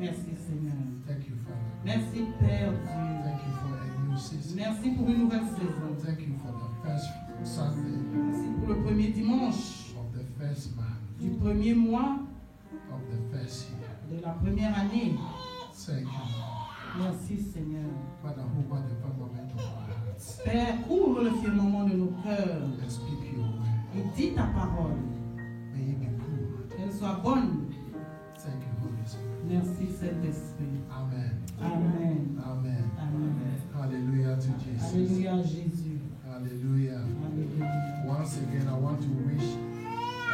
Merci Seigneur. Thank you, Father. Merci Père Dieu. Thank you for a new season. Merci pour une nouvelle saison. Thank you for the first Sunday Merci pour le premier dimanche of the first month du premier mois of the first year. de la première année. Thank you, Lord. Merci Seigneur. Father, over the firmament of our hearts Père, couvre le firmament de nos cœurs and speak your word. et dis ta parole. May it be good. Qu'elle soit bonne. Thank you, Holy Spirit. Merci Saint-Esprit. Amen. Amen. Amen. Amen. Hallelujah to Jesus. Alléluia Jésus. Hallelujah. Alléluia. Once again, I want to wish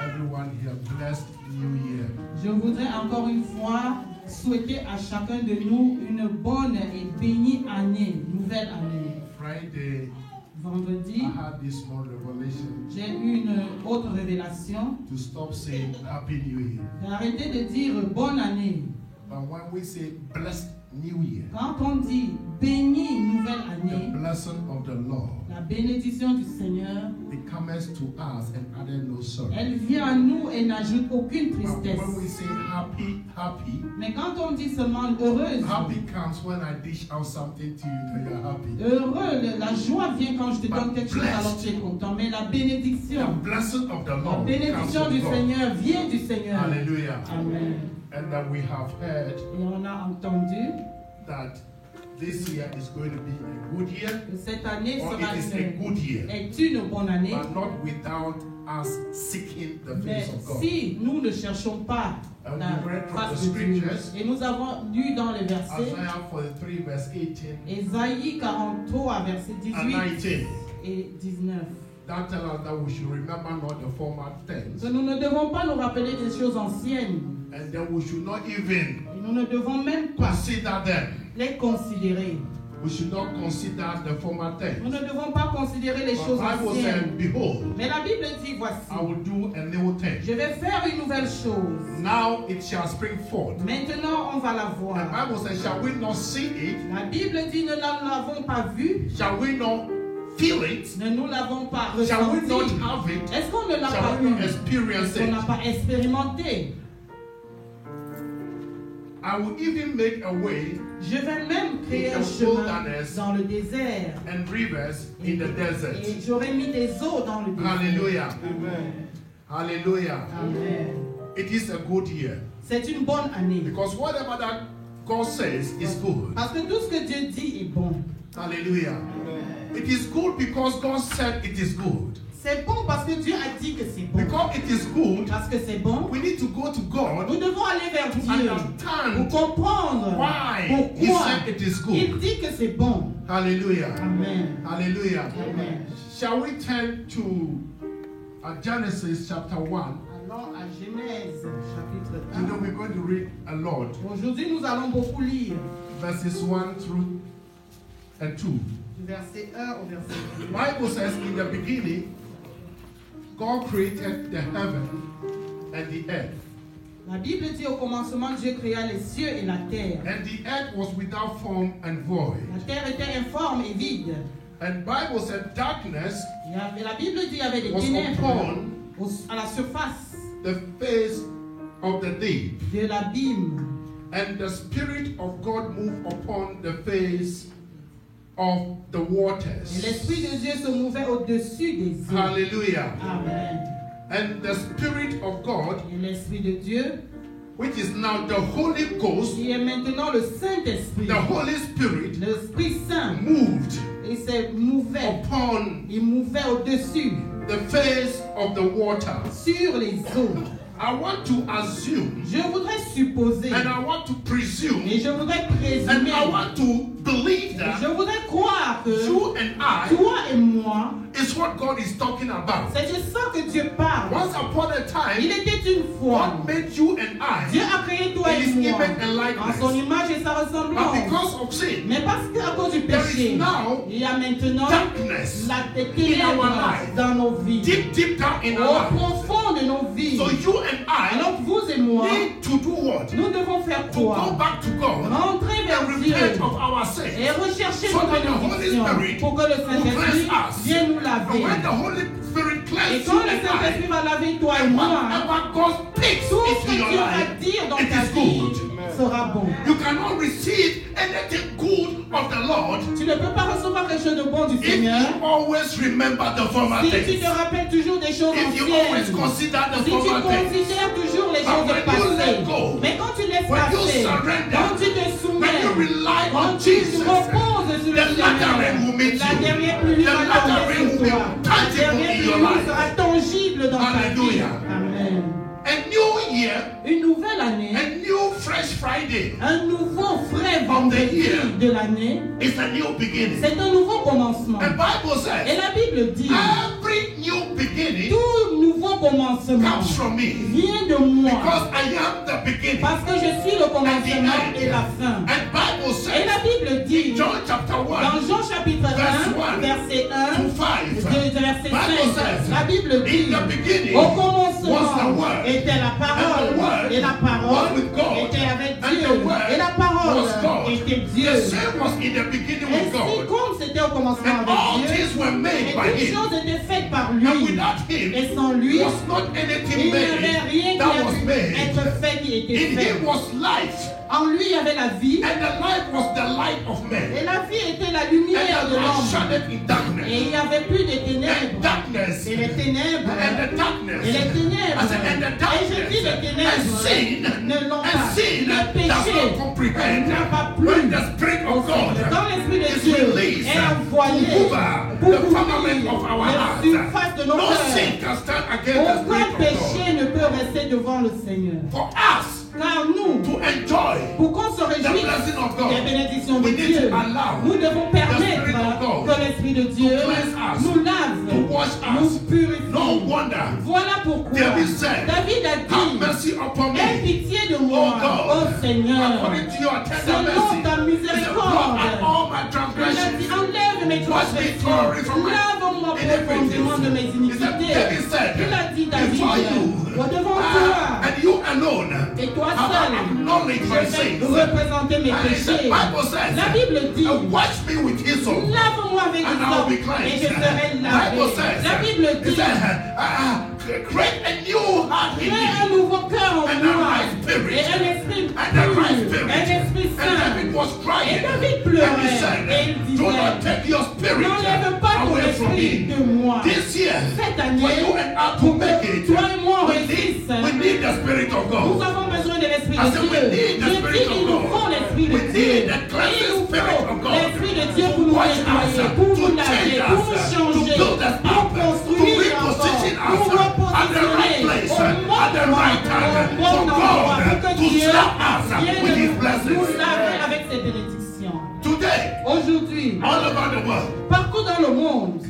everyone here a blessed new year. Je voudrais encore une fois souhaiter à chacun de nous une bonne et bénie année, nouvelle année. Friday, Vendredi, I had this small revelation j'ai eu une autre révélation to stop saying Happy New Year. d'arrêter de dire bonne année. But when we say blessed new year, Quand on dit bénie nouvelle the année, blessing of the Lord, la bénédiction du Seigneur, it comes to us and added no sorrow. elle vient à nous et n'ajoute aucune But tristesse. when we say happy, happy, Mais quand on dit seulement heureuse, happy comes when I dish out something to you and you're happy. heureux, la joie vient quand je te donne quelque chose alors tu es content. Mais la The bénédiction, blessing of the la Lord comes bénédiction du from God. Seigneur vient du Seigneur. Hallelujah. Amen. And that we have heard Et on a entendu that this year is going to be a good year, que cette année or sera it is a good year, est une bonne année. but not without us seeking the Mais face of God. si nous ne cherchons pas And la we read from face the de Dieu, scriptures, et nous avons lu dans les versets, Isaiah 43 verse 18 Ésaïe 43, verset and 18 19. et 19. That tells us that we should remember not the former things, Que nous ne devons pas nous rappeler des choses anciennes, and that we should not even et nous ne devons même pas consider them. les considérer. We should not consider the former Nous things. ne devons pas considérer les The choses Bible anciennes. said, Behold, Mais la Bible dit, I voici, will do a new thing. je vais faire une nouvelle chose. Now it shall spring forth. Maintenant, on va la The voir. Bible says, shall we not see it? La Bible dit, nous ne l'avons pas vue, Shall we not feel it? ne nous l'avons pas Shall we not ressenti. have it? Est-ce qu'on ne l'a pas Shall we eu? not experience Est-ce qu'on it? n'a pas expérimenté? I will even make a way Je vais même créer un chemin dans le désert. and rivers in the desert. Et j'aurai mis des eaux dans le désert. Hallelujah. Amen. Hallelujah. Amen. It is a good year. C'est une bonne année. Because whatever that God says is good. Parce que tout ce que Dieu dit est bon. Hallelujah. It is good because God said it is good. C'est bon parce que Dieu a dit que c'est bon. Because it is good, Parce que c'est bon. we need to go to God Nous devons aller vers to Dieu understand pour comprendre why He pourquoi said it is good. il dit que c'est bon. Hallelujah. Amen. Hallelujah. Amen. Shall we turn to Genesis chapter 1? Allons à Genèse, chapitre Today 1. we're going to read a lot, Aujourd'hui, nous allons beaucoup lire verses 1 through and 2. du verset 1 au verset 2. The Bible says, in the beginning, God created the heaven and the earth. La Bible dit au commencement, Dieu créa les cieux et la terre. And the earth was without form and void. La terre était informe et vide. And Bible said darkness La Bible dit qu'il y avait des was ténèbres upon à la surface the face of the deep. de l'abîme. And the Spirit of God moved upon the face of the Et waters. l'Esprit de Dieu se mouvait au-dessus des eaux. Hallelujah. Amen. And the Spirit of God, Et l'Esprit de Dieu, which is now the Holy Ghost, qui est maintenant le Saint-Esprit, the Holy Spirit, l'Esprit Saint, moved il se mouvait. upon Il mouvait au-dessus, the face of the water. sur les eaux. I want to assume Je voudrais supposer, and I want to presume et je voudrais and présumer, I want to believe et that je voudrais croire que you and I toi et moi, is what God is talking about. c'est de ça que Dieu parle. Once upon a Il time, était une fois, God made you and Dieu I a créé toi in et His moi image and en son likeness. image et sa But ressemblance. because of sin, Mais parce qu'à cause du there péché, is now il y a maintenant darkness des in our ténèbres life. dans nos vies, Deep, deep down in au our life. profond de nos vies. So you and I Alors vous et moi, need to do what? nous devons faire To go quoi? back to God Rentrer vers and Dieu repent of our et sins. rechercher So notre that the Holy bénédiction Spirit pour que le Saint-Esprit will cleanse us. vienne nous And laver. when the Holy Spirit Et cleanses quand you le and I, Saint-Esprit va laver toi et and moi, whatever God speaks tout ce into que your Dieu va life, dire dans it ta is vie, good. sera bon. You cannot receive anything good of the Lord Tu ne peux pas recevoir quelque chose de bon du if Seigneur you always remember the former si tu things. te rappelles toujours des choses If you always anciennes. consider the Si tu former things. considères toujours les But choses when you passées. let go, Mais quand tu laisses when you passer, surrender, quand tu te when you soumets, rely quand on tu Jesus, reposes sur le the latter rain will Seigneur, meet la you. dernière pluie The va latter tomber rain will sur be toi. La tangible dernière in your pluie life. sera tangible dans ta vie. Hallelujah. Amen. A new year, Une nouvelle année, a new fresh Friday un nouveau frais year. vendredi de l'année, is a new beginning. c'est un nouveau commencement. The Bible says Et la Bible dit, every new beginning tout nouveau commencement comes from me vient de moi. because I am the beginning. Parce que je suis le commencement et la fin. And Bible Et says la Bible dit, John chapter 1 dans Jean chapitre 1, verset 1, to 5. de verset 5, la Bible dit, In the beginning au was the commencement Word. était la And the parole, Word et la parole was with God. était avec And Dieu, the Word et la parole was God. était Dieu. The same was in the beginning with Ainsi God. comme c'était au commencement And all avec Dieu, things were made et by toutes Him. choses étaient faites par And lui. without Him Et sans lui, was not il anything n'y avait made rien qui that a was pu made. être fait qui était In fait. Him was life. En lui, il y avait la vie, And the light was the light of men. et la vie était la And lumière the de light l'homme. shined in Et darkness. il n'y avait plus de And ténèbres. darkness. Et les ténèbres, And the darkness. et les ténèbres, I said, and the et je dis les darkness. And ténèbres, sin. ne l'ont And pas. sin Le does péché not comprehend n'a pas plu when the Spirit au of Seigneur. God Quand l'Esprit de is Dieu released est envoyé to cover pour the couvrir firmament of our la hearts. surface de nos No cœurs, sin can stand against the aucun Spirit of péché ne peut rester devant le Seigneur. God. For us Car nous, to enjoy pour qu'on se the réjouisse blessing of God, des bénédictions de we need Dieu, to allow nous devons the Spirit permettre of God que l'Esprit de Dieu cleanse us, nous lave, to wash nous us. purifie. No wonder Voilà pourquoi David said, David a have dit, mercy upon aie me, pitié de moi, O God, ô Seigneur, according to your tender selon mercy. ta He said, miséricorde. blot out all my Il a dit, transgressions. enlève mes Wash me transgressions, thoroughly from my lave-moi iniquities. profondément de mes He said, iniquités. David said, Il a dit, David, before you, devant toi, and you alone, et toi have I seul, acknowledged je my vais sins. représenter mes And he said, péchés. Bible says, La Bible dit, wash me with hyssop, lave-moi avec and I will be hyssop, et cleansed. je serai lavé. Bible says, La Bible he dit, said, create a new heart in crée un me. nouveau cœur en And moi, a right spirit. et un esprit And the right pur, spirit. un esprit And David saint. was crying. Et David And pleurait, he et said, il do disait, not take your spirit n'enlève pas ton away from esprit me. de moi. This year, Cette for année, you and I to pour make que it, toi et moi we need the Spirit of nous God. avons besoin de l'Esprit I de said, we Dieu. need the Je Spirit dis of qu'il nous God. faut l'Esprit de We Dieu. need the Et cleansing il nous Spirit faut of God l'Esprit de Dieu to pour nous wash us, nettoyer, pour to nous laver, change pour us, nous to changer, build us pour up, to construire reposition encore, us pour at the right repositionner place, au at the right time, bon for endroit, God pour que to Dieu slap us vienne with His nous blessings. laver avec ses bénédictions. Today, Aujourd'hui, all over the world, partout dans le monde,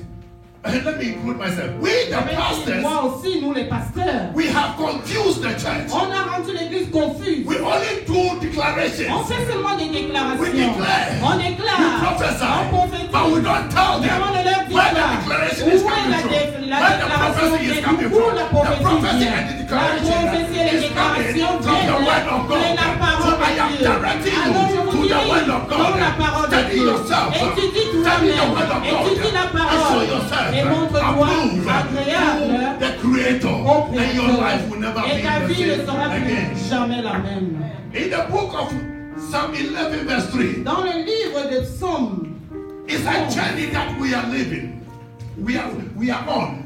let me include myself, we the pastors, moi aussi, nous les pasteurs, we have confused the church. on a rendu l'église confuse. We only do declarations. On fait seulement des déclarations. We declare. On We déclare. prophesy. On prophétise. But we don't tell Mais them on ne leur dit where the pas declaration où is est coming la from. déclaration Where the prophecy is vient, coming où from. la The prophétie prophecy vient. and the La declaration prophétie et les is coming déclarations from the word viennent of de la God. So parole I am de Dieu. directing Alors je you vous to the word dis of dans la God. parole de Study Dieu. yourself. Étudie Study the word toi-même. of God. Étudie la And show parole. yourself Et montre-toi approved agréable to the Creator. au And your life will never Créateur. Et ta be vie the ne same sera again. plus jamais la même. In the book of Psalm 11 verse 3, Dans le livre de Psaume, it's a journey that we are living. We are on.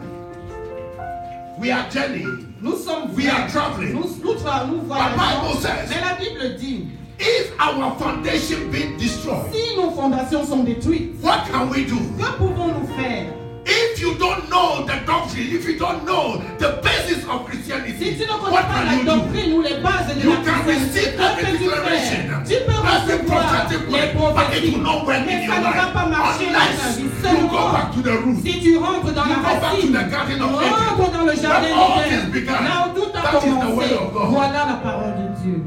We are journeying. nous sommes We are traveling. nous voyageons. Bible says, Mais la Bible dit, if our foundation be destroyed, si nos fondations sont détruites, what can we do? que pouvons-nous faire? If you don't know the doctrine, if you don't know the basis of Si Christianity, tu ne connais what pas can la you do? doctrine ou les bases de You la can receive Christianité, every que peux-tu declaration, faire? Tu peux every recevoir prophetic les word, but it prophéties, will not work in mais your ça ne va pas life marcher dans ta unless vie. you go Seulement back to the root. si tu rentres dans You la go back to racine, the garden of rentre dans le Eden. jardin Where all d'Éden, things began. là où tout a That is the commencé. word of God. Voilà la parole de Dieu.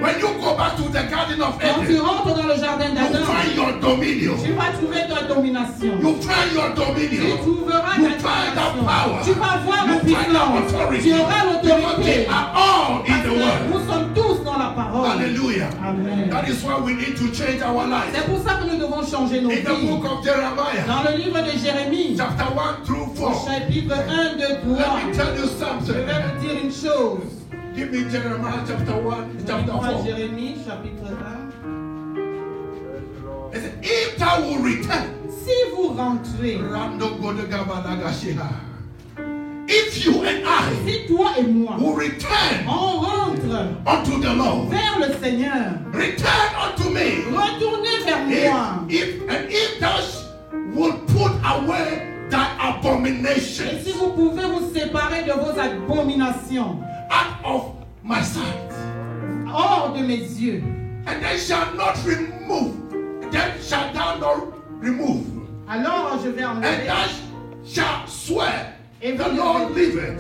When you go back to the garden of Quand tu Eden, rentres dans le jardin you d'Adam, find your dominion. tu vas trouver ta domination. You find your Tu dominion. trouveras You ta find that domination. power. Tu vas voir You la find that puissance. authority. Tu auras Because l'autorité. they are all in Parce the que word. nous sommes tous dans la parole. Hallelujah. Amen. That is why we need to change our lives. C'est pour ça que nous devons changer nos In the vies. book of Jeremiah, Dans le livre de Jérémie, chapter 1 through au 4, chapitre 1, 2, 3, let me tell you je something. vais vous dire une chose. Give me Jeremiah chapter 1, chapter 4. Jérémie, chapitre 1. It said, if thou will return, Si vous rentrez, if you and I si toi et moi, will return on rentre unto the Lord, vers le Seigneur, return unto me. retournez vers moi. If thou will put away thy Et abomination si vous pouvez vous séparer de vos abominations, out of my sight, hors de mes yeux, and they shall not remove, then shall thou not remove, alors je vais and enlever thou shalt swear, et the vous Lord devez liveth,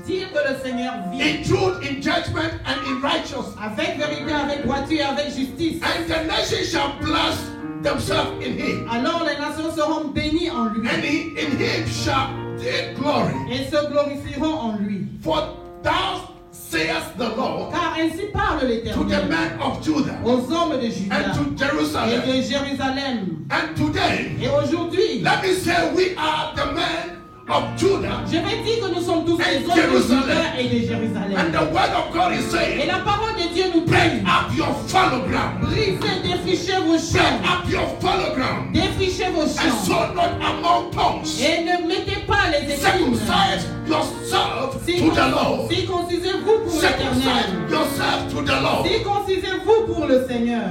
dire que le Seigneur vit in truth, in judgment, and in righteousness, avec vérité, avec droiture et avec justice. and the nations shall bless themselves in him, Alors les nations seront bénies en lui and in him shall they glory. et se glorifieront en lui. For thou sayest the Lord Car ainsi parle to the l'Éternel men of Judah aux hommes de Juda and to et Jerusalem. de Jérusalem. And today, Et aujourd'hui, let me say we are the men of Judah, je vais dire que nous sommes tous les And hommes de Jerusalem. Juda et de and Jérusalem. the word of God is Et saying, la parole de Dieu nous break dit, up your fallow ground, brisez, défrichez vos break champs, up your fallow ground, défrichez vos and champs. so not among tongues. Et ne mettez pas les épines. Circumcise yourself to the Lord. Circoncisez-vous pour Circumcise l'Éternel. yourself to the Lord. Circoncisez-vous pour le Seigneur.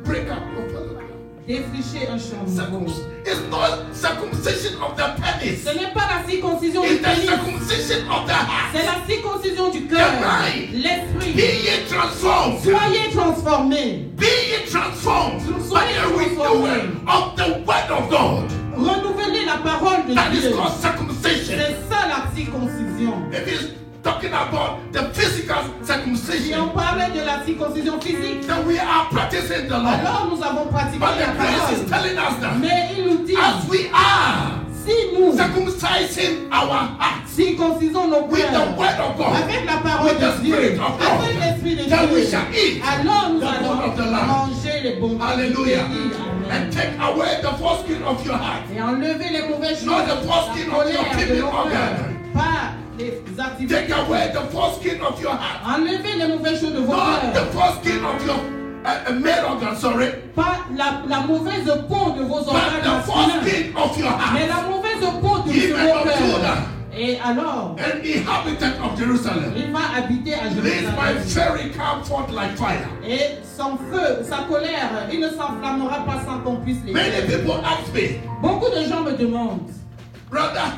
Break up your fallow ground. Défrichez un champ nouveau. It's not circumcision of the penis. Ce n'est pas la circoncision du It's the pénis. circumcision of the C'est heart. la circoncision du cœur. mind. Be L'esprit. ye transformed. Soyez transformés. Be ye transformed by Soyez the renewing of the word of God. Renouvelez la parole de That is Dieu. called circumcision. C'est ça la circoncision. If he's talking about the physical Si on circumcision, parlait de la circoncision physique, then we are practicing the law. alors nous avons pratiqué But la the grace is parole. telling us that Mais il nous dit, as we are si nous circumcising our hearts circoncisons nos with the cœurs word of God, avec la parole with the de Dieu, Spirit of God, avec l'Esprit de then we Dieu, shall eat alors nous the food allons of the Lamb. manger les bons Hallelujah. Amen. And take away the foreskin of your heart. Et enlever les mauvaises choses, Not the foreskin la of your colère de kidney nos organ. cœurs, pas les activités. Take away the foreskin of your heart. Enlevez les mauvaises choses de vos Not the cœurs, foreskin of your male organ, sorry. pas la mauvaise peau de vos But organes the masculins, foreskin of your mais heart. la mauvaise peau de Even vos of cœurs. Judah. Et alors, An inhabitant of Jerusalem. il va habiter à This my Jérusalem. fury come forth like fire. Et son feu, sa colère, il ne s'enflammera pas sans qu'on puisse Many l'éteindre. people ask me, Beaucoup de gens me demandent, brother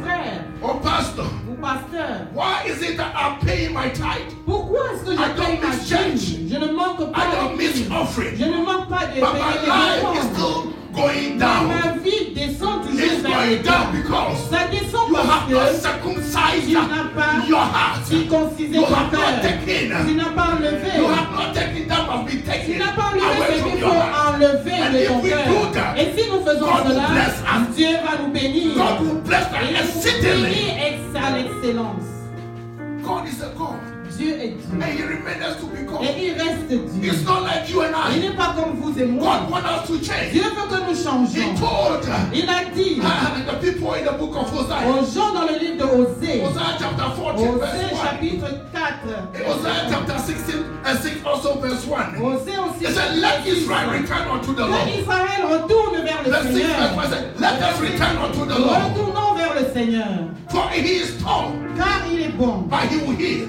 frère or pastor, ou pasteur, why is it that I'm paying my tithe? pourquoi est-ce que I je paye don't ma miss church. dîme? Je ne manque pas I don't de miss dîme. offering. Je ne manque pas de But payer my les life is dépenses. still going Mais down. ma vie descend toujours It's vers going le down bas. because Ça descend you parce have not que circumcised tu n'as pas your heart. circoncisé You ton have not cœur. taken. Tu n'as pas enlevé. You have not taken that must be Tu taken n'as pas enlevé away ce from qu'il your faut heart. enlever And de if ton we cœur. do that, Et si nous faisons God will cela, bless us. Dieu va nous bénir. God will bless Et us il va nous exceedingly. bénir à l'excellence. God is a God. Dieu est Dieu. And He remains to be God. Et il reste Dieu. It's not like you and Il I. n'est pas comme vous et moi. God wants us to change. Dieu veut que nous He changions. told Il a dit the people in the book of Hosea, aux gens dans le livre de Osée, Hosea chapter 14, Osée verse 1. chapitre 4, Hosea chapter 16 and 6 also verse 1. Osée aussi, It said, let Israel return unto the que Lord. Israël retourne vers le Verse 6 verse Seigneur. 1 said, let us return unto the Lord. Retournons vers le Seigneur, For he is tall, car il est bon. but he will heal.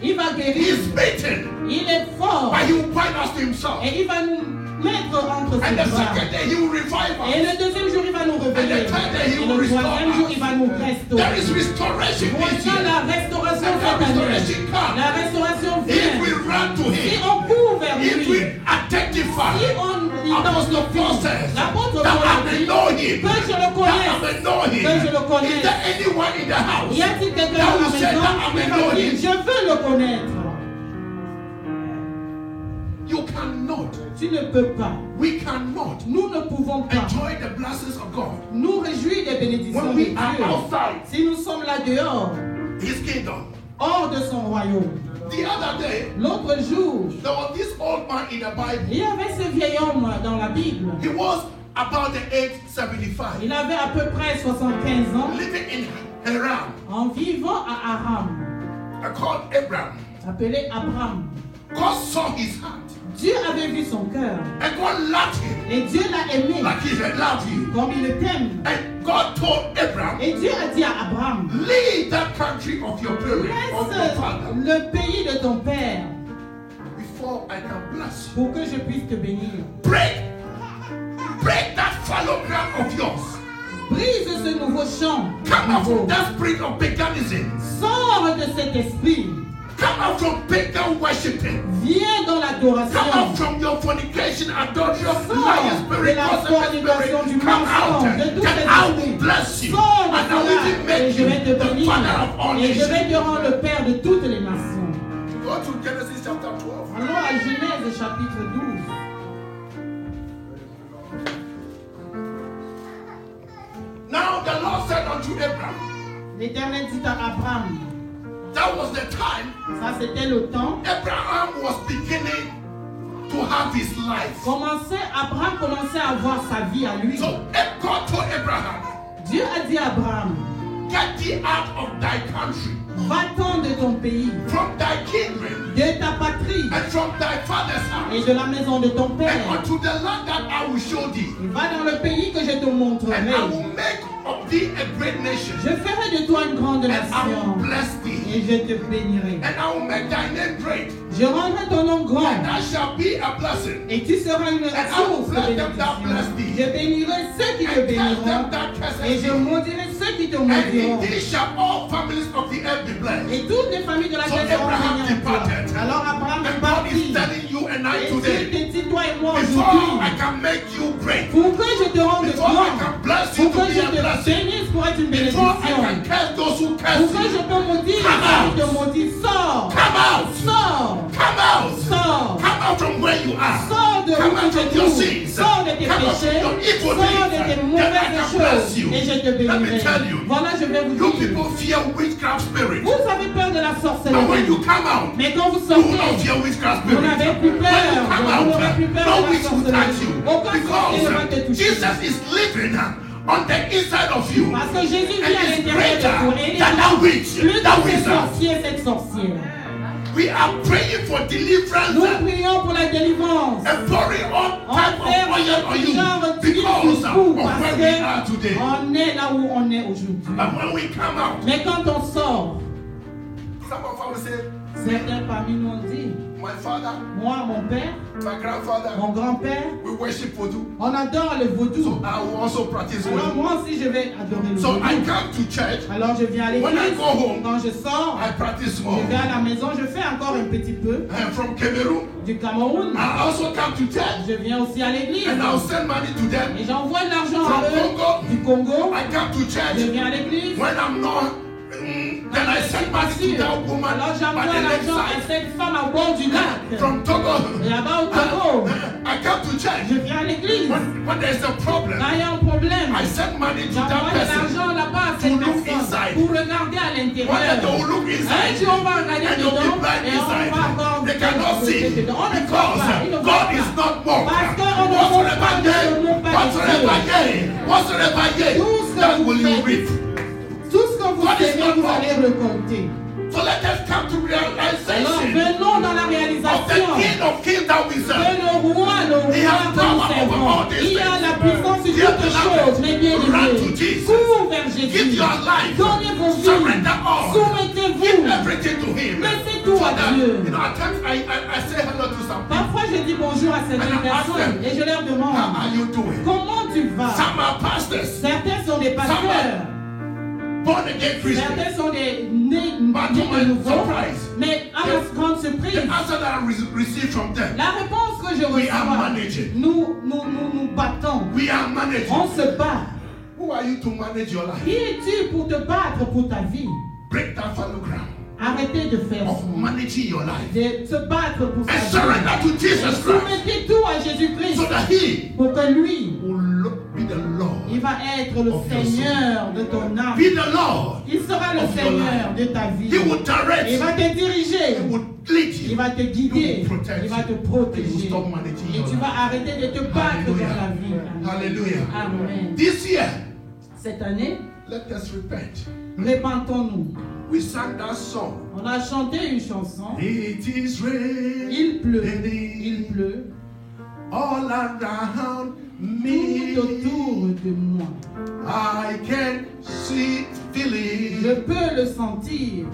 Il va He guérir. is beaten, Il est fort. but he will bind us to himself. Et il va nous mettre entre And ses the bras. second day he will revive Et us. le deuxième jour, il va nous révéler. And the third day he Et will le restore troisième us. jour, il va nous There restaurer. is restoration this Voici year. la restauration And cette that année. restoration comes. La restauration If we vient. run to Si him, on court vers if lui, we identify si on Apostle Paul identifie, says l'apôtre that I Paul may dit know him, que je le that I connaisse. may know him. Que je le connaisse. Is there anyone in the house Y a-t-il quelqu'un that dans la will say maison that I qui may va know dire him? je veux le connaître? You cannot, Tu ne peux pas. we cannot Nous ne pouvons pas enjoy the blessings of God nous réjouir des bénédictions when de we are Dieu. outside Si nous sommes là dehors, his kingdom. hors de son royaume. The other day, L'autre jour, there was this old man in the Bible. il y avait ce vieil homme dans la Bible. He was about the age 75, Il avait à peu près 75 ans living in Haran. en vivant à Aram. called Abraham. appelé Abraham. God saw his heart. Dieu avait vu son cœur. And God loved him Et Dieu l'a aimé like he had loved you. comme il le t'aime. And God told Abraham, Et Dieu a dit à Abraham, leave that country of your parents, of your laisse father, le pays de ton père before I can bless you. pour que je puisse te bénir. Break that fallow ground of yours. Brise ce nouveau champ. Come out nouveau. from that spirit of paganism. Sors de cet esprit. Come out from pagan worshiping. Viens dans Come l'adoration. out from your fornication, adultery, lying Sors de spirit, la gossip fornication, spirit. du Come out, mensonge, de tout and cet I will esprit. bless you. Sors de And I will cela even et make je you vais te the bénir. father of all Et je vais nations. te rendre le père de toutes les nations. Go to Genesis chapter 12. Allons à Genèse chapitre 12. Now the Lord said unto Abraham, L'Éternel dit à Abraham, that was the time ça c'était le temps, Abraham was beginning to have his life. Abraham commençait à avoir sa vie à lui. So God told Abraham, Dieu a dit à Abraham, get thee out of thy country, va-t'en de ton pays, from thy kindred, de ta patrie and from thy father's et house, de la maison de ton and père. unto the land that I will show thee. Et va dans le pays que je te montrerai. And I will make of thee a great nation, Je ferai de toi une grande and I will nation bless thee, et je te bénirai. and I will make thy name great, Je rendrai ton nom and grand thou shalt be a blessing. et tu seras une And I will source de bless them that bless bénédiction. thee, Je bénirai ceux qui te and curse béniront them that curse et je thee. maudirai ceux qui te And in maudiront. thee shall all families of the earth be blessed. Et toutes les familles de la So terre seront Abraham bénies en toi. departed. Alors Abraham est And God is parti. telling you and I Et Dieu today, te dit, toi et moi before I aujourd'hui, can make you great, pour que je te rende before I grand, can bless you pour to que be je a te blessing, bénisse pour être une before I bénédiction, can curse those who pour curse que je you, peux maudire Come ceux out. qui te maudissent, sors, come out, sors, come out, sors, come out from where you are, sors de come où out tu from te your trouves, sins, sors de tes come out péchés, from your evil sors de deeds, tes then I mauvaises can bless choses you. et je te Let me bénirai. tell you, Voilà, je vais vous you dire, people fear witchcraft spirit, vous avez peur de la but when sorcellerie, you come out, mais quand vous you will not sortez, fear witchcraft vous spirit. n'avez plus When peur, you come vous out, n'aurez plus peur no de la witch will touch you, sorcellerie. Aucun sorcier ne va te because toucher. Jesus is living on the inside of you, Parce que Jésus and vit à is l'intérieur de vous. Et il greater est than that witch, plus that que ce wizard. sorcier, cette sorcière. We are praying for deliverance Nous and prions pour la délivrance. pouring all type of oil on you Genre d'huile because sur vous, of parce where we are que today. on est là où on est aujourd'hui. But when we come out, Mais quand on sort, some of us will say, certains parmi nous ont dit, my father, moi, mon père, my grandfather, mon grand-père, we worship Voodoo. on adore le vaudou. So I will also practice Alors Voodoo. moi aussi, je vais adorer le So I vaudou. come to church, Alors je viens à When I l'église. go home, Quand je sors, I practice more. je vais à la maison, je fais encore un petit peu I'm from Cameroon. du Cameroun. I also come to church Je viens aussi à l'église. and I'll send money to them. Et j'envoie de l'argent From à eux Congo, du Congo. I come to Je church. viens à l'église. When I'm not, then I send money to that woman Alors by j'envoie the l'argent à lakeside. cette femme à bord du lac. From Togo, Et là-bas au Togo, I come to church. je viens à l'église. When there's a problem, Quand il y a un problème, I send money to j'envoie that de person. l'argent là-bas à cette to look personne inside. pour regarder à When they l'intérieur. don't look Un inside, jour on va regarder and you'll dedans be blind et on inside. va encore They cannot see dedans. On ne voit because pas, ils ne voient God pas. is not mocked. Parce qu'on ne Whatsoever voit pas de ye, ce nom pas whatsoever ye, whatsoever ye, Tout ce que that vous will you faites. reap. Tout ce que vous God is aimez, not vous mocked. allez récolter. So let us come to Alors realization venons dans la of the réalisation King of Kings that we que serve. le roi He has que nous power over servons, all these il a things. la puissance sur Dear toutes beloved, choses, mais bien run to aimé. Jesus. Cours vers Give Jésus. your life. Donnez vos vies. Surrender all. Give Soumettez-vous. everything to Him. Laissez tout à that, Dieu. you know, at times I say hello to some people. Parfois, je dis bonjour à certaines And I ask personnes them, et je leur How demande are you doing? comment tu vas. Some are pastors, Certains sont des pasteurs, born again Christians. certains sont des nés But to my de nouveau. surprise, Mais à ma grande the surprise, answer that I received from them, la réponse que je we are reçois, managing. nous battons. We are managing. On se bat. Who are you to manage your life? Qui es-tu pour te battre pour ta vie? Break that fallow ground Arrêtez de faire of ça. managing your life. De se battre pour sa And vie. surrender to Jesus Christ Soumettez tout à Jésus-Christ so that He pour que lui, will be the Lord. il va être le Of your Seigneur de ton âme. Be the Lord. Il sera le of your Seigneur life. de ta vie. He will direct. Il va te He diriger. will lead you. Il va te He guider. will protect Il va te you. He will protéger. stop managing Et your tu life. vas arrêter de te battre dans la vie. Hallelujah. Hallelujah. Amen. This year, Cette année, let us repent. Répentons-nous. We sang that song. On a chanté une chanson. It is raining. Il pleut All around tout me. autour de moi. I can see, feel Je it. peux le sentir.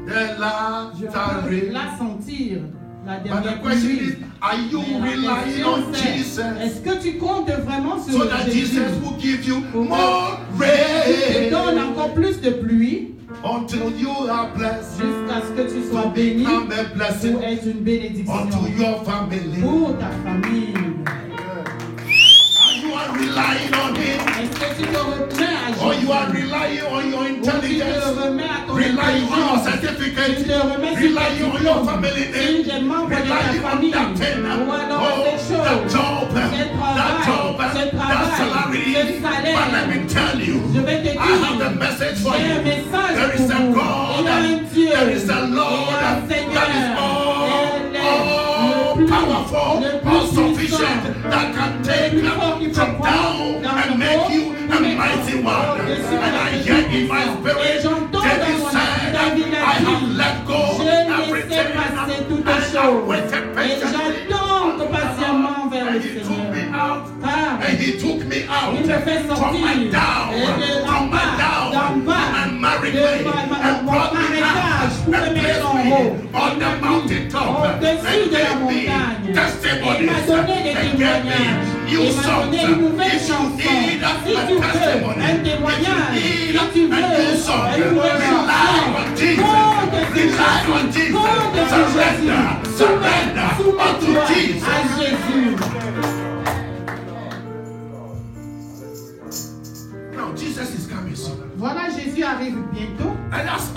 The Je laughter peux rain. la sentir. La But the dernière question is, pluie. are you Mais la relying question on c'est, Jesus est-ce que tu comptes vraiment sur so that Jésus Jesus will give you pour more qu'il te donne rain encore plus de pluie until you are blessed jusqu'à ce que tu sois to béni become a blessing pour être une bénédiction unto your family? pour ta famille? Are you are relying on Him, Est-ce que tu te remets à or you are Jésus? relying on your Ou tu te intelligence, remets à ton relying on your intelligence? certificate, Tu te remets sur relying tes on your diplômes, family sur name, des membres de ta relying on famille, that thing, ou alors oh, ces choses, that job, ce that salary. salaire. But let me tell you, Je vais te I have dire, the message for j'ai un you. message There is pour a vous. God, Il y a un Dieu, there is a il y Lord a un that Seigneur, is all le plus powerful, le plus all sufficient, puissant, that can le take plus fort qui peut from prendre down dans and le make haut, you a mighty one. And I hear in my Et spirit, j'entends David dans mon said, David I a have dit, let go je laissé everything passer toutes and choses I waited et patiently j'attends patiemment vers and le he took Seigneur. me out. Car And he took me out il me fait from sortir my down, d'en bas, and married de me and mon brought me marécage up pour me and mettre placed en me haut. on the mountaintop Au-dessus and de la gave me montagne. Et testimonies m'a donné des and gave témoignages. me Il new m'a songs. donné une nouvelle If you chanson. need Si a tu veux testimony, un témoignage, if you si tu need veux a new song, une nouvelle rely on chanson, Jesus. compte sur Rely on Jésus. Jesus. Compte sur Jésus. Surrender unto Soumets-toi Jesus. à Jésus. Now Jesus is coming soon. Voilà, Jésus arrive bientôt. And that's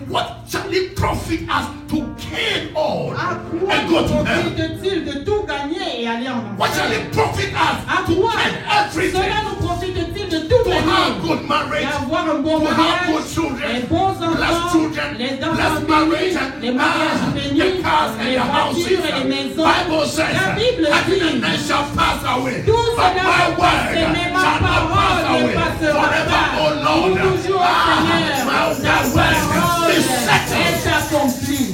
what shall it profit us to gain all À quoi and go to heaven? profite-t-il de tout gagner et aller en What shall enfer? it profit us À to quoi gain everything? cela nous profite-t-il de tout To have gagner? good marriage, D'avoir un bon to have mariage, good children, les bons blessed enfants, children, les blessed enfants marriage, bénis, les mariages bénis, the cars and les the houses. voitures et les maisons. Bible says, La Bible heaven and dit, earth shall pass away, tout but cela my va word passer, mais ma shall not pass parole ne away. passera Forever, pas. oh Lord, Pour toujours, Seigneur, my ta parole word is settled. est accomplie.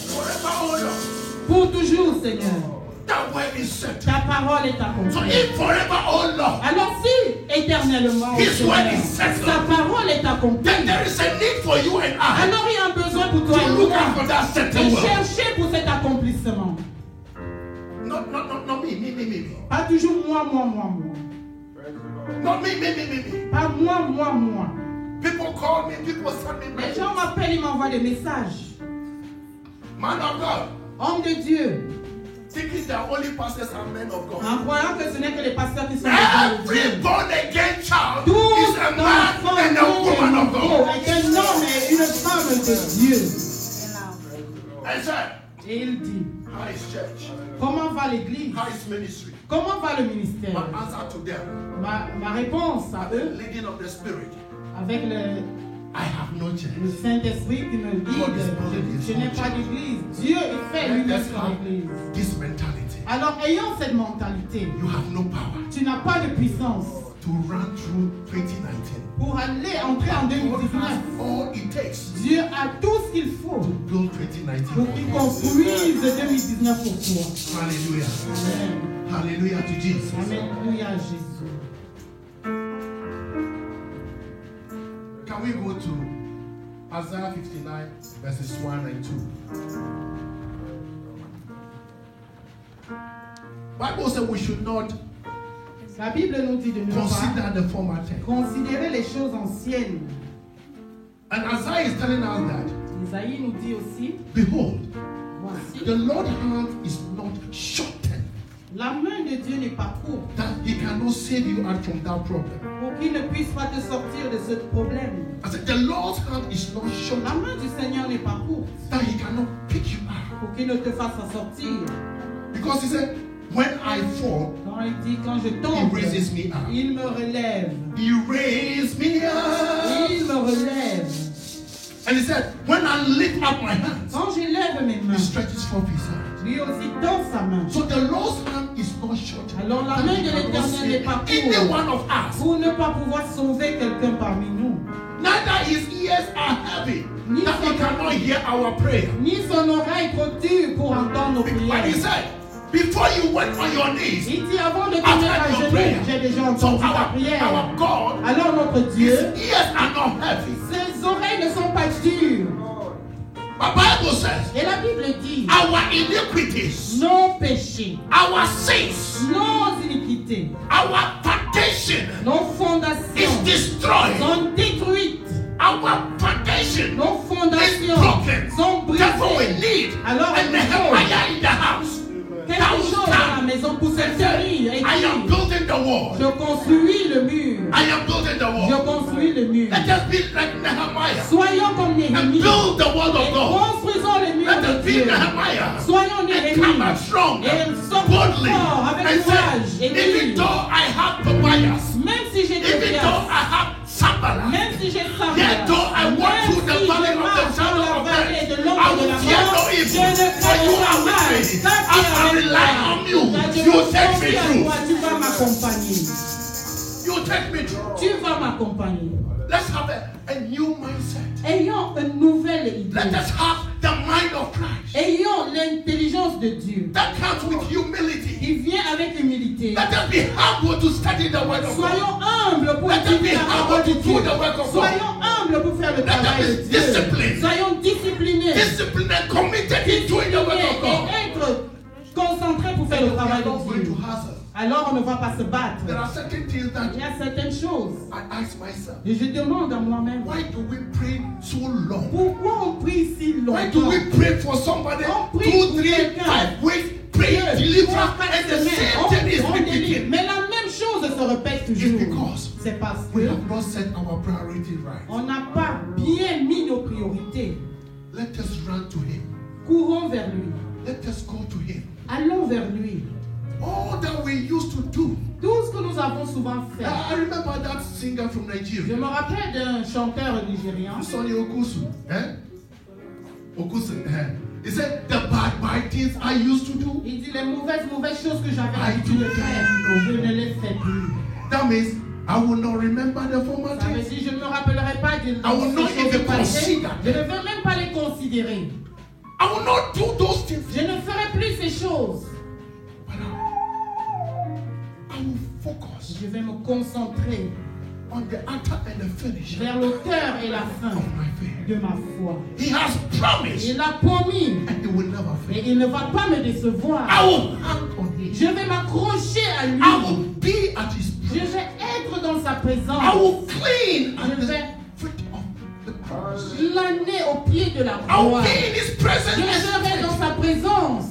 Forever, oh Lord, Pour toujours, Seigneur, that word is settled. ta parole est So accomplie. if forever, oh Lord, Alors si éternellement, His Seigneur, word is settled, sa parole est accomplie, then there is a need for you and I alors il y a un besoin pour toi to et look moi out for that de settled word. chercher pour cet accomplissement. Not me. Pas toujours moi. Not me. Pas moi. People call me, people send me Les messages. gens m'appellent, ils m'envoient des messages. Man of God, Homme de Dieu, thinking that only pastors are men of God. en croyant que ce n'est que les pasteurs qui sont des hommes de Dieu. Every born again child Tout is a man enfant and a woman of né God. est un homme et une femme de Dieu. I said, Et il dit, how is church? comment va l'église? How is ministry? Comment va le ministère? My answer to them, Ma réponse à the eux, leading of the Spirit, avec le I have no church. Saint-Esprit qui me guide, je n'ai pas d'église. Dieu il fait lui-même son église. This mentality, Alors, ayant cette mentalité, you have no power tu n'as pas de puissance to run through 2019. pour entrer en God 2019. has all it takes Dieu a tout ce qu'il faut to build 2019. pour qu'il construise 2019 pour toi. Hallelujah. Amen. Hallelujah to Jesus. Alléluia, Jésus. Can we go to Isaiah 59 verses 1 and 2? Bible says we should not La Bible nous dit de ne pas consider the former things. considérer les choses anciennes. And Isaiah is telling us that, Isaïe nous dit aussi, behold, voici, the Lord's hand is not shortened, la main de Dieu n'est pas courte that He cannot save you out from that problem. pour qu'il ne puisse pas te sortir de ce problème. I said, the Lord's hand is not La shortened, main du Seigneur n'est pas courte that He cannot pick you out. pour qu'il ne te fasse sortir. Because He said, when I fall, Quand il dit, quand je He tombe, raises me up. il me relève. He raised me up. Il me relève. And He said, when I lift up my hands, Quand je lève lève mes mains. He stretches forth his hand. Lui aussi tend sa main. So the Lord's hand is not short. Alors la that main he de cannot l'Éternel n'est save pas any courte one of us. pour ne pas pouvoir sauver quelqu'un parmi nous. Neither his ears are heavy that he cannot hear our prayer. Ni son oreille trop dure pour entendre nos But he prières. said, before you went on your knees, Il dit avant de te I've mettre à heard your genoux, prayer. j'ai déjà So entendu ta prière. our God, Alors notre his Dieu, ears are not heavy. ses oreilles ne sont pas dures. The Bible says, Et la Bible dit, our iniquities, nos péchés, our sins, nos iniquités, our foundation nos is fondations destroyed. sont détruites. Our foundation Nos is fondations broken. sont Therefore, we brisées. need Alors, a il faut Nehemiah in the house. quelque chose dans la maison pour se tenir et I am dire, building the wall. je construis le mur. I am building the Je wall. construis le mur. Let us be like Nehemiah Soyons comme and Néhémie. build the wall Et of God. construisons le mur Let de us be Dieu. Nehemiah Soyons and Néhémie. come out strong, Et sortons boldly, fort avec and courage say, et even dire, though I have Tobias, même si j'ai even Tobias, though I have Sanballat, même si j'ai Sambalat, yet though I walk même through the si valley je of the marche dans shadow la of vallée death, de I l'ombre de will la fear mort, no je evil, ne for you craindrai are pas mal. with me. Car tu As es I avec rely moi. on you, Car je you me take me confie à through. toi, tu vas m'accompagner. You take me through. Tu vas m'accompagner. Let's have a new mindset. Ayons une nouvelle idée. Let us have the mind of Christ. Ayons l'intelligence de Dieu. That comes with humility. Il vient avec humilité. Let us be humble to study the word of God. Soyons humbles pour Let us be étudier la parole humble de to Dieu. do the work of God. Soyons humbles pour faire le Let us travail be de Dieu. disciplined. Soyons disciplinés. Disciplined and committed in doing the work of God. Et être concentrés pour faire le We travail are not de going Dieu. to hassle. Alors on ne va pas se battre. There are certain things that Il y a certaines choses. I ask myself. Et je demande à moi-même, Why do we pray so long? pourquoi on prie si Why do longtemps? we pray for somebody On prie 2, pour 3, quelqu'un. 5 weeks, pray, 2, deliver, 3, 4 and the semaines, same thing is on délivre. repeating? Mais la même chose se répète It's toujours. because C'est parce we que have not set our priority right. on n'a pas bien mis nos priorités. Let us run to Him. Courons vers lui. Let us go to Him. Allons vers lui. All that we used to do. Tout ce que nous avons souvent fait. I remember that singer from Je Nigeria, me rappelle d'un chanteur nigérian. Sonny Okusu. Okusu. He said, the bad things I used to do. Il dit les mauvaises choses que j'avais I l'habitude de do faire. them Je no ne more. les fais plus. That means I will not remember the former Ça veut things. dire je ne me rappellerai pas de I will not ces choses even passées. consider Je ne vais même pas les considérer. I will not do those things. Je ne ferai plus ces choses. But I will focus Je vais me concentrer on the author and the finisher vers l'auteur et la fin of my faith. de ma foi. He has promised Il a promis and he will never fail. et il ne va pas me décevoir. I will hang on him. Je vais m'accrocher à lui. I will be at his Je presence. vais être dans sa I présence. will clean at Je the vais foot of the cross. l'année au pied de la I will croix. be in his presence. Je serai dans sa présence.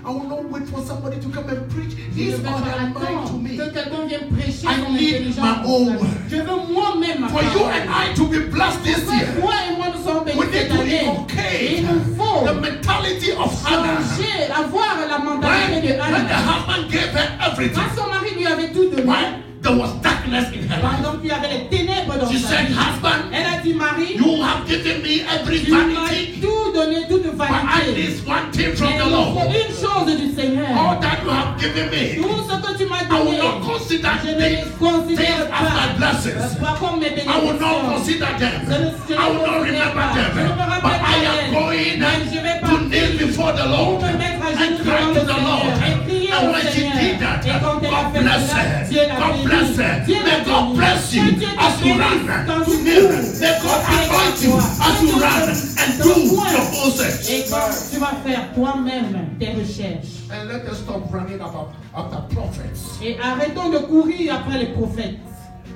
I will not wait for somebody to come and preach Je ne his vais or pas her mind to attendre me. que quelqu'un vienne prêcher I son need intelligence. my own word. Je veux moi-même ma For you parole. and I to be blessed this Pour year, toi et moi nous sommes bénis we need cette to année. Et inculcate il nous faut the mentality of Hannah. changer, avoir la mentalité de When the Anne. husband gave her everything, Quand son mari lui avait tout donné, when there was darkness in her life, pendant qu'il y avait les ténèbres dans she sa said, vie, husband, elle a dit, Marie, you have given me every tu m'as vanity, tout donné, toute but I vanité. need one thing Mais from il the me faut Lord. une chose du Seigneur. All that you have given me, Tout ce que tu m'as I will donné, not consider je ne les things considère as my pas. blessings. Pas comme mes I will not bénédictions. consider them. Je ne I will not remember them. But I am going to kneel before the Lord and cry to the Lord. And when she did that, God bless her. God bless her. May God bless you as you run to kneel. May God anoint you as you run and do your whole search. Et quand tu vas faire toi-même tes recherches. And let us stop running after prophets. Et arrêtons de courir après les prophètes.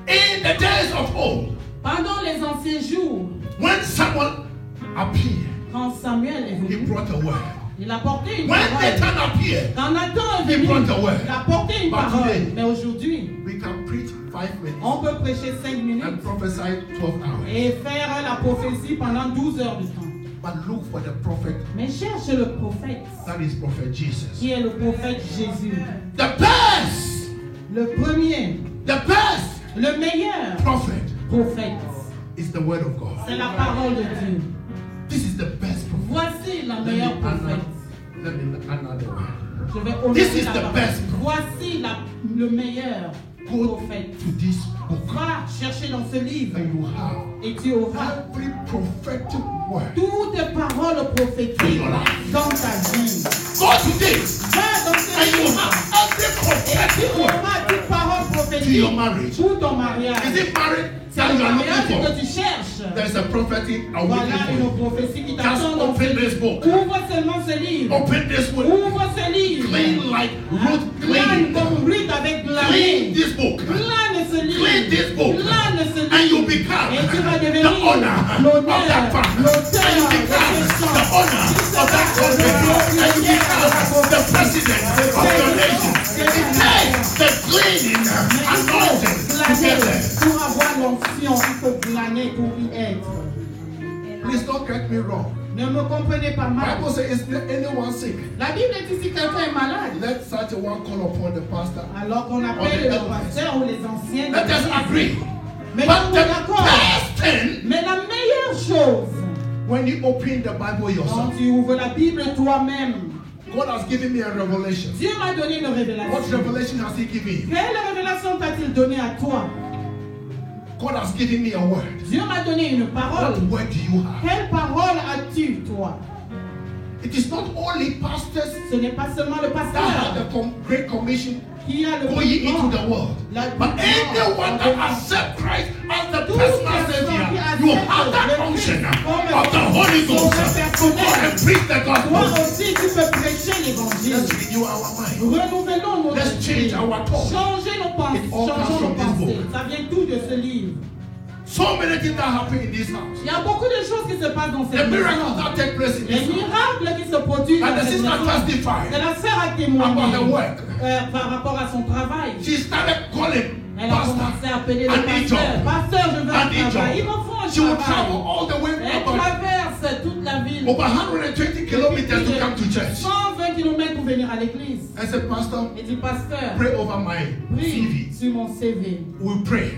In the days of old, Pendant les anciens jours, when someone appeared, quand Samuel est he venu, brought a word. il a porté une When parole. Nathan appeared, Quand Nathan est he venu, brought a word. il a porté une But parole. today, Mais aujourd'hui, we can preach 5 minutes on peut prêcher 5 minutes and prophesy 12 hours. et faire la prophétie pendant 12 heures du temps. But look for the prophet, Mais cherche le prophète, that is Prophet Jesus. qui est le prophète Jésus. The best, Le premier, the best le meilleur prophet prophète, is the word of God. c'est la parole de Dieu. This is the best prophet. Voici la le meilleur prophète. Let me another one. Je vais honorer This is la the parole. best. Voici le meilleur Go prophète. to this book Va chercher dans ce livre and you have et tu auras every prophetic word. toutes paroles prophétiques dans ta vie. Go to this Va dans ce and you livre have every et tu prophetic word auras toutes paroles to your prophétiques marriage. pour ton mariage. Is it marriage C'est that le you are mariage looking que for? tu cherches. There's a prophetic Voilà awakening une for you. prophétie qui Just t'attend dans ce open this livre. book. Ouvre seulement ce livre. Open this book. Ouvre ce livre. Clean like root Glane clean. comme Ruth avec Clean glané. this book. Glane ce livre. Clean this book. Glane ce livre. And you become Et tu vas the devenir owner l'honneur, of that farm. l'auteur And you de become ces champs. the owner of that country. And you become the president of your nation. It takes the cleaning anointing together. Pour avoir l'onction, il faut glaner pour y être. Please don't get me wrong. Ne me comprenez pas mal. Bible says, is anyone sick? La Bible dit si quelqu'un est malade, Let such a one call upon the pastor. alors qu'on appelle le pasteur ou les anciens. Let us agree. Mais But nous the d'accord. best thing, Mais la meilleure chose, when you open the Bible yourself, quand tu ouvres la Bible toi-même, God has given me a revelation. Dieu m'a donné une What révélation. revelation has He given you? Quelle révélation t'a-t-il donné à toi? God has given me a word. Dieu m'a donné une parole. What word do you have? Quelle parole as-tu, toi? It is not only pastors Ce n'est pas seulement le that have pasteur the Great Commission qui a le going into mouvement. the world, La but anyone that accepts Christ as the personal Savior, you have that function of the Holy Ghost to go and preach the Toi gospel. aussi, tu peux prêcher l'évangile. Let's renew our mind. Renouvelons nos Let's change esprits. our thoughts. Changez nos pensées. It all comes Changeons nos from this pensées. book. Ça vient tout de ce livre. So many things that happen in this house. Il y a beaucoup de choses qui se passent dans The cette miracles maison. that take place in Les this house. miracles qui se produisent And dans the cette sister maison. testified Et la sœur a about témoigné her work. par rapport à son travail. She started calling Elle a commencé pastor. à appeler le I need pasteur. job. Pasteur, je veux un I need travail. Il job. me faut un She would travel travail. all the way Elle about traverse toute la ville. over 120 kilometers to come to church. 120 km pour venir à l'église. I said, Pastor, Et dit, pasteur, pray over my prie CV. sur mon CV. We'll pray.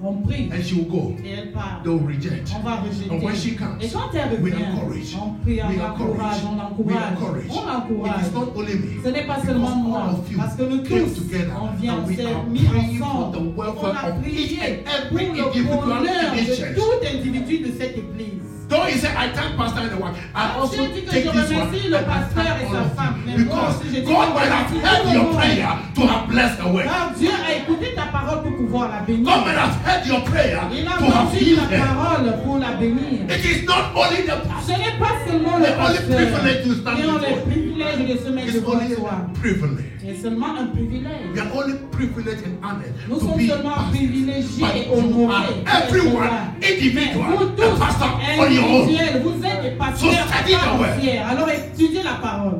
On prie. And she will go. Et elle part. They'll reject. On va And when she rejeter. comes, Et quand elle we revient, encourage. on prie, on We encourage, on We encourage. encourage. On It encourage. is not only me. Ce n'est pas Because seulement moi, all of you parce que nous came tous, together on vient, and on we s'est are mis praying for ensemble. the On welfare a of each prié and pour every le individual bonheur in this de church. tout individu de cette église. Though he said, I thank Pastor and the wife, I also Dieu dit que take je this one remercie le and I pasteur thank et all sa of femme. you. Mais moi Because aussi, je dis God que might have tout heard le your monde. prayer to have blessed the way. Car Dieu a écouté ta parole pour pouvoir la bénir. God might have heard your prayer Il a to have entendu healed ta her. parole pour la bénir. It is not only the Ce pastor. n'est pas seulement le The only pasteur privilege to stand qui ont le before. privilège de se mettre It's devant only toi. a privilege. C'est seulement un privilège. We are only privileged and honored Nous to sommes be seulement pastors. privilégiés But et you honorés. are everyone Mais vous individual, a tous, pastor on your own. individuels, vous êtes des pasteurs So study à part the word. entière. Alors étudiez la parole.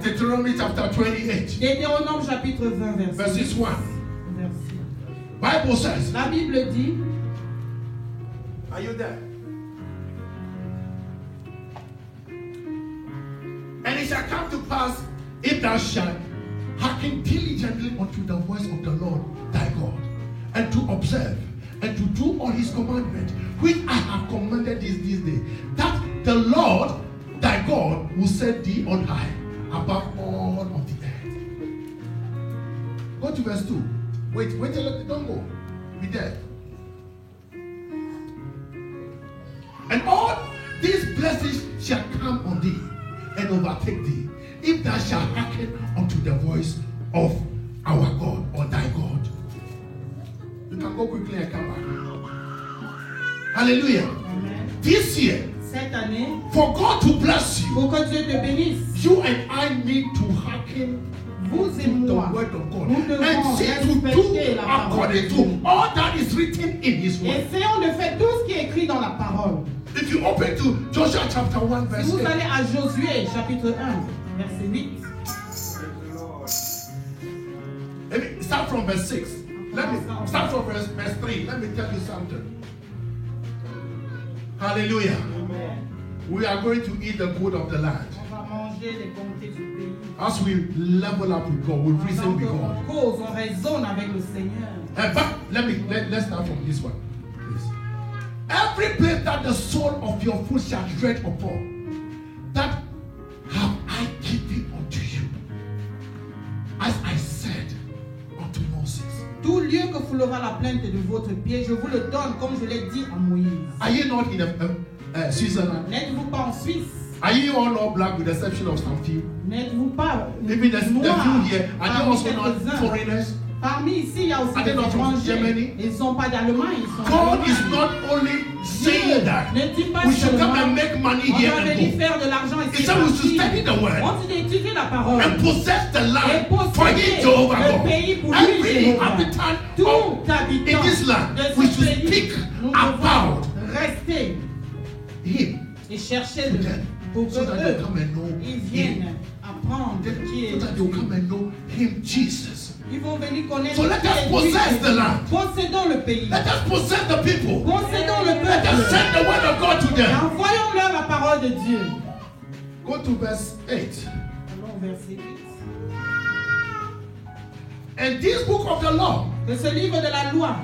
Deuteronomy chapter 28, Deutéronome chapitre 20, verset verses 1. Verset. Bible says, La Bible dit, are you there? And it shall come to pass, if thou shalt hearken diligently unto the voice of the Lord thy God, and to observe and to do all his commandments, which I have commanded this day, that the Lord thy God will set thee on high above all of the earth. Go to verse 2. Wait till don't go. Be there. And all these blessings shall come on thee and overtake thee, if thou shalt hearken unto the voice of our God or thy God. You can go quickly and come back. Hallelujah. Amen. This year, Cette année, for God to bless you, pour que Dieu te bénisse, you and I need to hearken vous et to the moi, word of God nous devons and see to do respecter la parole. according to all that is written in his word. Essayons de faire tout ce qui est écrit dans la parole. If you open to Joshua chapter 1 verse Vous 8, allez à Josué chapitre 1, verset 8. let me start from verse 6. Let me start from verse 3. Let me tell you something. Hallelujah. We are going to eat the good of the land. On va manger les bontés du pays. As we level up with God, we reason with God. On cause, on raisonne avec le Seigneur. But let's start from this one, please. Every place that the sole of your foot shall tread upon, that la plainte de votre pied, je vous le donne comme je l'ai dit à Moïse. Are you not in Switzerland? N'êtes-vous pas en Suisse? Are you all black with the exception of some few? N'êtes-vous pas Maybe the few here. Are you also not foreigners? Parmi ici, il y a aussi Are des they not from étrangers. Germany? Ils ne sont pas d'Allemagne. God is not only saying that Ne dit pas we should come seulement and make money on here va and venir go. faire de l'argent He ici. said we should study the word On dit d'étudier la parole. and possess the Et land for posséder Him Jehovah le God. pays pour lui, Every Jéhovah. inhabitant Tout in habitant this land, de we ce should pays, speak nous about devons rester Him et chercher to de them, pour que so that they come eux, and know ils Him. viennent apprendre qui est So that they will come and know Him, Jesus. Ils vont venir connaître So let qui us est lui, possess the Jésus. land. Possédons le pays. Let us possess the people. Possédons le Let us peuple. send the word of God to Et them. envoyons-leur la parole de Dieu. Go to verse 8. Allons au verset 8. And this book of the law, Que ce livre de la loi,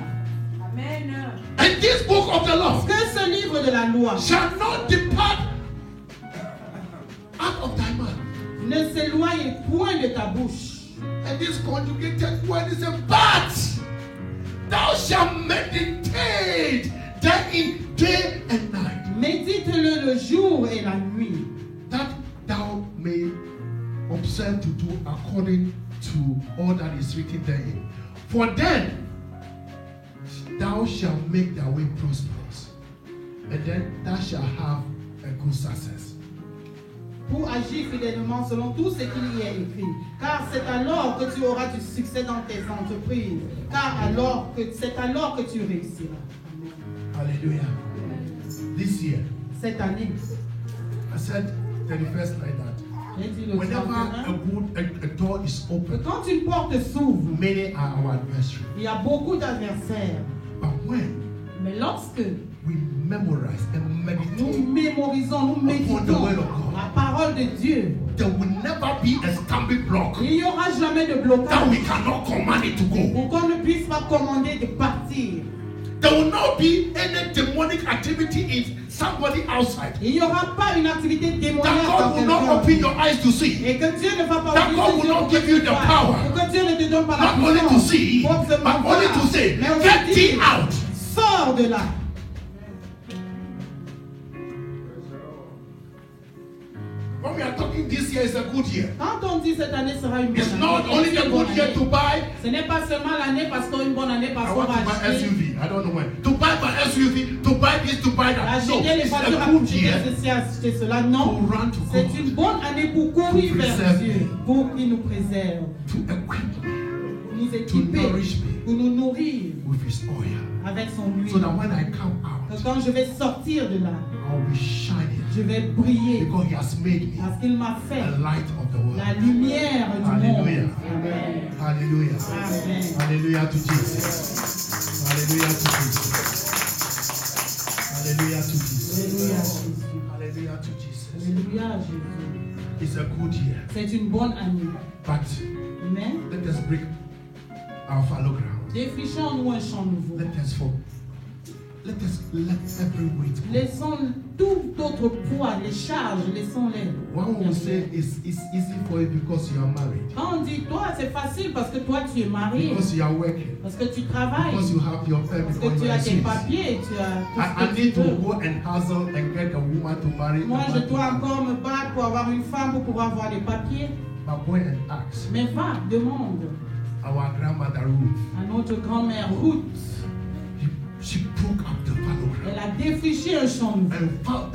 and this book of the law que ce livre de la loi shall not depart out of thy mouth. ne s'éloigne point de ta bouche. And this conjugated word is a but. Thou shalt meditate therein day and night, Médite-le le jour et la nuit, that thou may observe to do according to all that is written therein. For then thou shalt make thy way prosperous, and then thou shalt have a good success. pour agir fidèlement selon tout ce qu'il y est écrit. Car c'est alors que tu auras du succès dans tes entreprises. C'est alors que tu réussiras. Hallelujah. This year, Cette année, I said 31st like that. j'ai dit le Whenever 31, a door is open, quand une porte s'ouvre, many are our adversaries. il y a beaucoup d'adversaires. But when Mais lorsque we memorize and nous meditate, mémorisons, nous méditons la parole de Dieu, there will never be a stumbling block il n'y aura jamais de that blocage we cannot command it to go. pour qu'on ne puisse pas commander de partir. There will not be any demonic activity in somebody outside. Il n'y aura pas une activité démoniaque That dans God will not quelqu'un. open your eyes to see. Et que Dieu ne va pas That ouvrir God tes will yeux not pour give que you tu the vois. power. Pour que Dieu ne te donne pas la Not only to puissance see, pour but seulement only voir. to say, Mais get aussi thee dire, out. sors de là. When we are talking this year is a good year. Quand on dit cette année sera une bonne It's année, not only the good year to buy. ce n'est pas seulement l'année parce qu'une bonne année parce I qu'on want va to buy acheter. SUV. I don't know when. To buy my SUV, to buy this, to buy that. So Acheter les it's voitures, a good acheter year ceci, acheter cela. to Non, run to c'est God, une bonne année pour courir To vers preserve Dieu, me. pour qu'il nous préserve, to equip me, pour nous to équiper, nourish me pour nous nourrir with His oil, avec son huile. so that when I come Que out, quand je vais sortir de là, I'll be shining je vais briller because He has made me parce qu'il m'a fait the light of the world. la lumière du Hallelujah. monde. Amen. Hallelujah. Amen. Hallelujah to Jesus. Hallelujah to Jesus. Hallelujah to Jesus. Alléluia, Jésus. Hallelujah to Jesus. Alléluia, Jésus. It's a good year, C'est une bonne année. but Mais let us break our fallow ground. défrichons-nous un champ nouveau. Let every weight go. Laissons tout autre poids, les charges, laissons-les. One will say it's easy for you because you are married, Quand on dit toi, c'est facile parce que toi tu es marié, because you are working, parce que tu travailles, because you have your permit, parce que because tu you as are tes Swiss. papiers, tu as tout I ce que need tu to veux. go and hustle and get a woman to marry. Moi, a je man to dois marry. encore me battre pour avoir une femme, pour pouvoir avoir des papiers. But go and ask Mais va, demande our grandmother Ruth. à notre grand-mère Ruth. She broke up the fallow ground Elle a défriché un champ nouveau.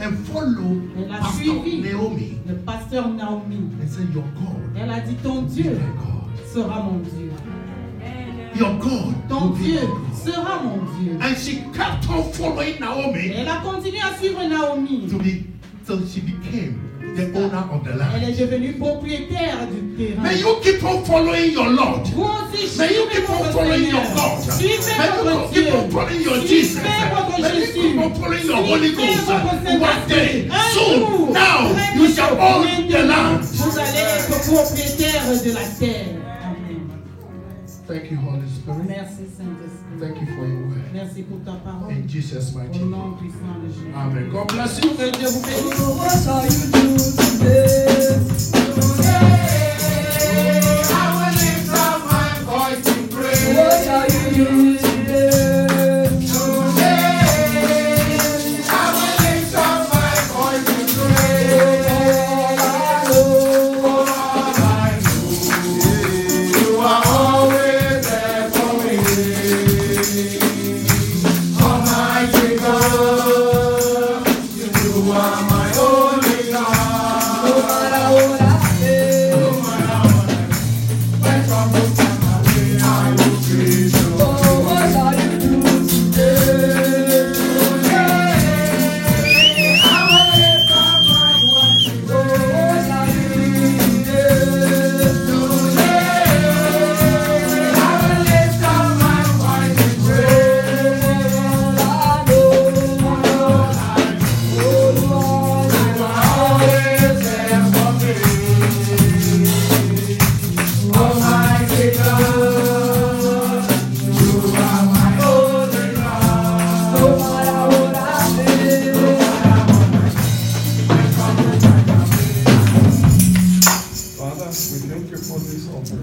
and follow Elle a Pastor suivi Naomi le pasteur Naomi. and said, your God Elle a dit ton be Dieu my God. sera mon Dieu. Your God Ton will be Dieu my God. sera mon Dieu. And she kept on following Et Naomi elle a continué à suivre Naomi. so she became the owner of the Elle land. est devenue propriétaire du terrain. May you keep on following your Lord. Vous aussi, May you suivez keep on votre following your Seigneur. God. Suivez May you votre keep Dieu. on following your Jesus. Suivez votre May you Jésus. keep on following your Holy Suivez Ghost. votre One Saint-Esprit. day, Un soon, jour, now, très you shall bientôt, own the land. vous allez être propriétaire de la terre. Amen. Thank you, Holy Spirit. Merci Saint-Esprit. Thank you for your word. Merci pour ta parole. In Jesus' mighty Au name. nom puissant de Jésus. Amen. God bless you. Que Dieu vous bénisse. What shall you do today? I will lift up my voice in praise. What shall you do today?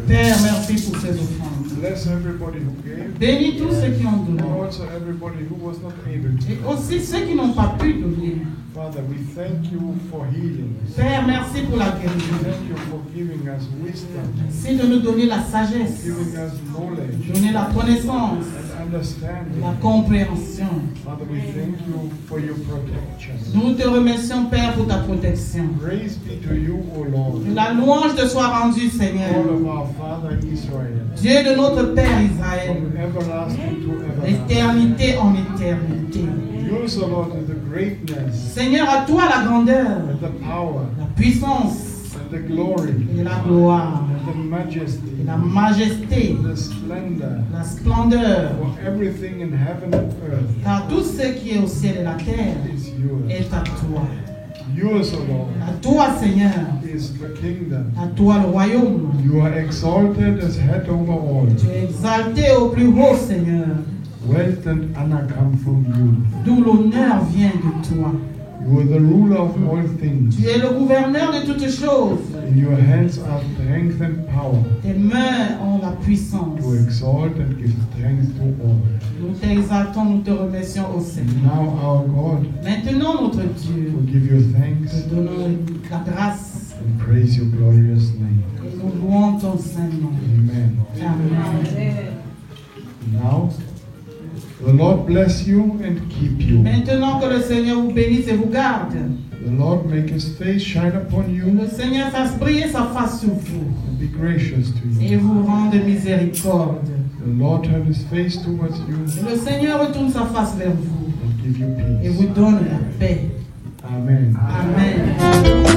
Père, merci pour ces offrandes. Bless everybody who gave, Bénis tous ceux qui ont donné. and also everybody who was not able Et to. aussi ceux qui n'ont pas pu donner. Father, we thank you for healing. Père, merci pour la guérison. Thank you for giving us wisdom, Merci de nous donner la sagesse, giving us knowledge donner la connaissance, and understanding. la compréhension. Father, we thank you for your protection. Nous te remercions, Père, pour ta protection. Praise be to you, O Lord, Que la louange te soit rendue, Seigneur. God of our Father Israel, Dieu de notre Père Israël, from everlasting to everlasting. d'éternité en éternité. Yours, O Lord, is the greatness Seigneur, à toi la grandeur, and the power la puissance and the glory et la gloire, and the majesty et la majesté, and the splendor la splendeur. for everything in heaven and earth Car tout ce qui est au ciel et la terre is yours. est à toi. Yours, O Lord, À toi, Seigneur. is the kingdom. À toi le royaume. You are exalted as head over all. Tu es exalté au plus haut, Seigneur. Wealth and honor come from you. D'où l'honneur vient de toi. You are the ruler of all things. Tu es le gouverneur de toutes choses. In your hands are strength and power Tes mains ont la puissance. to exalt and give strength to all. Nous t'exaltons, nous te remercions au Seigneur. Now, our God, Maintenant, notre Dieu, we give you thanks te donnons la grâce and praise your glorious name. et nous louons ton Saint-Nom. Amen. Amen. Now, the Lord bless you and keep you. Maintenant que le Seigneur vous bénisse et vous garde, The Lord make his face shine upon que you le Seigneur fasse briller sa face sur vous and be gracious to et you. vous rende miséricorde. The Lord turn his face towards you Que le Seigneur retourne sa face vers vous and give you et peace. vous donne la paix. Amen. Amen.